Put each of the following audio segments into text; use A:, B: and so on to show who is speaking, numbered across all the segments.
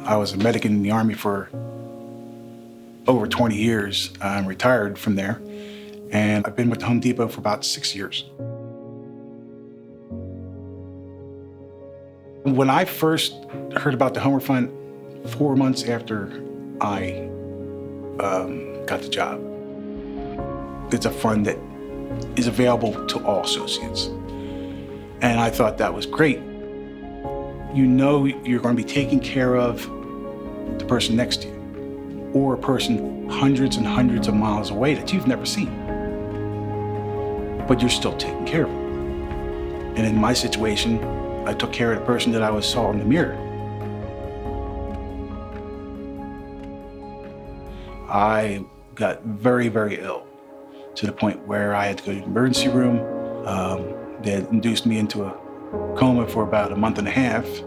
A: I was a medic in the Army for over 20 years. I'm retired from there, and I've been with Home Depot for about 6 years. When I first heard about the Home Refund 4 months after I got the job, it's a fund that is available to all associates. And I thought that was great. You know you're going to be taking care of the person next to you, or a person hundreds and hundreds of miles away that you've never seen. But you're still taking care of them. And in my situation, I took care of the person that I saw in the mirror. I got very, very ill, to the point where I had to go to the emergency room. They had induced me into a coma for about a month and a half, 6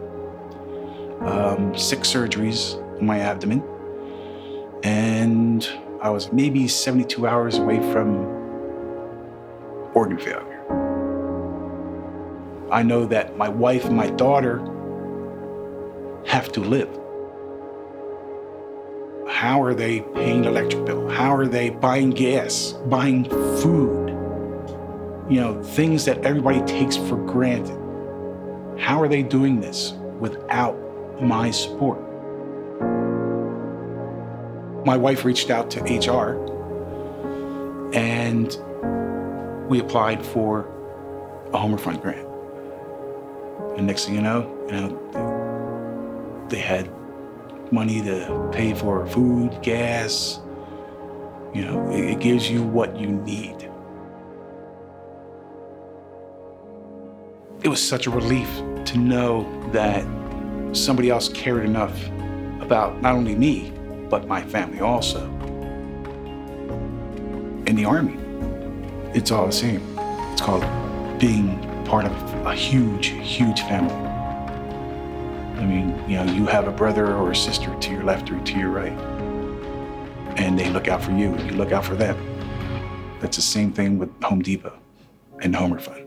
A: surgeries in my abdomen, and I was maybe 72 hours away from organ failure. I know that my wife and my daughter have to live. How are they paying the electric bill? How are they buying gas, buying food? You know, things that everybody takes for granted. How are they doing this without my support? My wife reached out to HR, and we applied for a Home Refund grant. And next thing you know, they had money to pay for food, gas. You know, it gives you what you need. It was such a relief to know that somebody else cared enough about not only me, but my family also. In the Army, it's all the same. It's called being part of a huge, huge family. I mean, you know, you have a brother or a sister to your left or to your right, and they look out for you and you look out for them. That's the same thing with Home Depot and Home Refund.